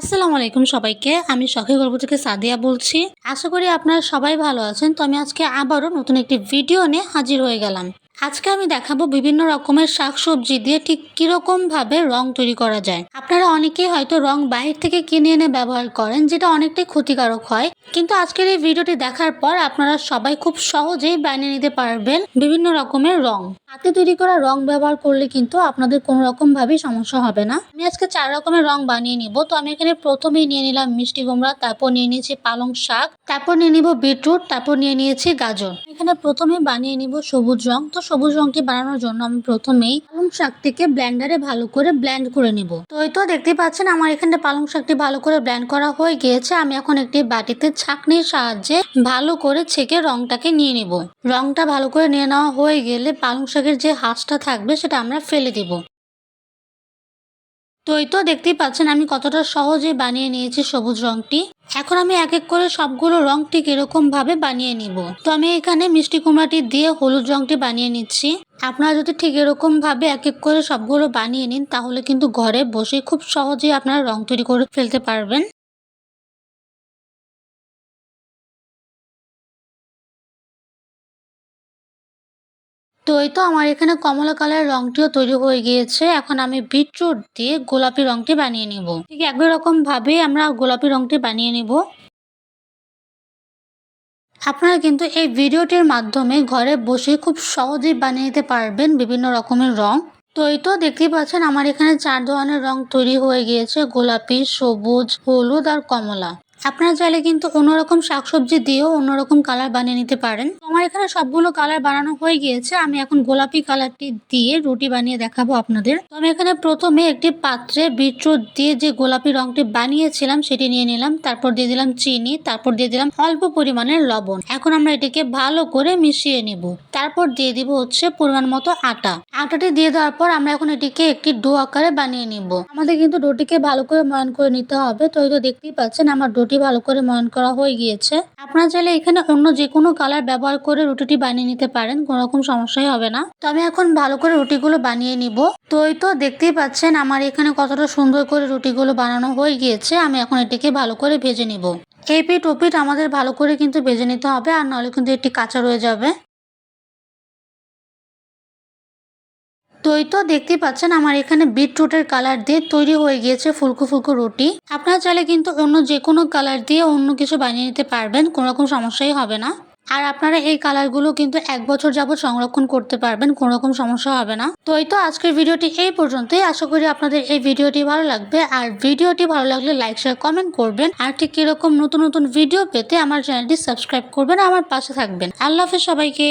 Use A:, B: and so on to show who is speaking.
A: আসসালামু আলাইকুম সবাইকে। আমি শখের গল্প থেকে সাদিয়া বলছি। আশা করি আপনারা সবাই ভালো আছেন। তো আমি আজকে আবারও নতুন একটি ভিডিও নিয়ে হাজির হয়ে গেলাম। আজকে আমি দেখাবো বিভিন্ন রকমের শাকসবজি দিয়ে ঠিক কিরকম ভাবে রং তৈরি করা যায়। আপনারা অনেকেই হয়তো রং বাইরে থেকে কিনে এনে ব্যবহার করেন, যেটা অনেকটাই ক্ষতিকারক হয়। কিন্তু আজকের এই ভিডিওটি দেখার পর আপনারা সবাই খুব সহজেই বানিয়ে নিতে পারবেন বিভিন্ন রকমের রং। হাতে তৈরি করা রং ব্যবহার করলে কিন্তু আপনাদের কোনো রকম ভাবেই সমস্যা হবে না। আমি আজকে 4 রকমের রং বানিয়ে নিব। তো আমি এখানে প্রথমেই নিয়ে নিলাম মিষ্টি কুমড়া, তারপর নিয়ে নিয়েছি পালং শাক, তারপর নিয়ে নিব বিটরুট, তারপর নিয়ে নিয়েছি গাজর। এখানে প্রথমে বানিয়ে নিব সবুজ রং। তো সবুজ রংটি বানানোর জন্য আমি প্রথমেই পালং শাকটিকে ব্লেন্ডারে ভালো করে ব্লেন্ড করে নিব। তো এই তো দেখতে পাচ্ছেন আমার এখানে পালং শাকটি ভালো করে ব্লেন্ড করা হয়ে গিয়েছে। আমি এখন একটি বাটিতে ছাঁকনির সাহায্যে ভালো করে ছেঁকে রংটাকে নিয়ে নিব। রংটা ভালো করে নিয়ে নেওয়া হয়ে গেলে পালং শাকের যে হাঁসটা থাকবে সেটা আমরা ফেলে দিব। তো এই তো দেখতেই পাচ্ছেন আমি কতটা সহজে বানিয়ে নিয়েছি সবুজ রংটি। এখন আমি এক এক করে সবগুলো রং ঠিক এরকম ভাবে বানিয়ে নিব। তো আমি এখানে মিষ্টি কুমড়াটি দিয়ে হলুদ রংটি বানিয়ে নিচ্ছি। আপনারা যদি ঠিক এরকম ভাবে এক এক করে সবগুলো বানিয়ে নিন, তাহলে কিন্তু ঘরে বসে খুব সহজেই আপনারা রং তৈরি করে ফেলতে পারবেন। তো এই তো আমার এখানে কমলা কালার রংটিও তৈরি হয়ে গিয়েছে। এখন আমি বিটরুট দিয়ে গোলাপি রংটি বানিয়ে নিব। ঠিক একই রকম ভাবে আমরা গোলাপি রংটি বানিয়ে নিব। আপনারা কিন্তু এই ভিডিওটির মাধ্যমে ঘরে বসে খুব সহজেই বানিয়ে নিতে পারবেন বিভিন্ন রকমের রং। তো এই তো দেখতেই পাচ্ছেন আমার এখানে 4 ধরনের রং তৈরি হয়ে গিয়েছে: গোলাপি, সবুজ, হলুদ আর কমলা। আপনারা চাইলে কিন্তু অন্যরকম শাকসবজি দিয়েও অন্যরকম কালার বানিয়ে নিতে পারেন। তো আমার এখানে সবগুলো কালার বানানো হয়ে গিয়েছে। আমি এখন গোলাপি কালারটি দিয়ে রুটি বানিয়ে দেখাবো আপনাদের। তো আমি এখানে প্রথমে একটি পাত্রে বিটরুট দিয়ে যে গোলাপি রংটি বানিয়েছিলাম সেটি নিয়ে নিলাম। তারপর দিয়ে দিলাম চিনি, তারপর দিয়ে দিলাম অল্প পরিমাণের লবণ। এখন আমরা এটিকে ভালো করে মিশিয়ে নিব। তারপর দিয়ে দিব হচ্ছে পরিমাণ মতো আটা। আটাটি দিয়ে দেওয়ার পর আমরা এখন এটিকে একটি ডো আকারে বানিয়ে নিব। আমাদের কিন্তু ডোটিকে ভালো করে ময়ান করে নিতে হবে। তো এই তো দেখতেই পাচ্ছেন আমার ডোটি ভালো করে ময়ান করা হয়ে গিয়েছে। আপনারা চাইলে এখানে অন্য যে কোনো কালার ব্যবহার করে রুটিটি বানিয়ে নিতে পারেন, কোনো রকম সমস্যাই হবে না। তো আমি এখন ভালো করে রুটিগুলো বানিয়ে নিব। তো এই তো দেখতেই পাচ্ছেন আমার এখানে কতটা সুন্দর করে রুটিগুলো বানানো হয়ে গিয়েছে। আমি এখন এটিকে ভালো করে ভেজে নিব। এই পিঠ ও পিঠ আমাদের ভালো করে কিন্তু ভেজে নিতে হবে, আর নাহলে কিন্তু এটি কাঁচা রয়ে যাবে। তো এই তো দেখতেই পাচ্ছেন আমার এখানে বিটরুটের কালার দিয়ে তৈরি হয়ে গিয়েছে ফুলকো ফুলকো রুটি। আপনারা চাইলে কিন্তু অন্য যে কোনো কালার দিয়ে অন্য কিছু বানিয়ে নিতে পারবেন, কোনো রকম সমস্যাই হবে না। আর আপনারা এই কালারগুলো কিন্তু 1 বছর যাবত সংরক্ষণ করতে পারবেন, কোনো রকম সমস্যা হবে না। তো এই তো আজকের ভিডিওটি এই পর্যন্তই। আশা করি আপনাদের এই ভিডিওটি ভালো লাগবে। আর ভিডিওটি ভালো লাগলে লাইক, শেয়ার, কমেন্ট করবেন। আর ঠিক এরকম নতুন নতুন ভিডিও পেতে আমার চ্যানেলটি সাবস্ক্রাইব করবেন, আমার পাশে থাকবেন। আল্লাহ হাফেজ সবাইকে।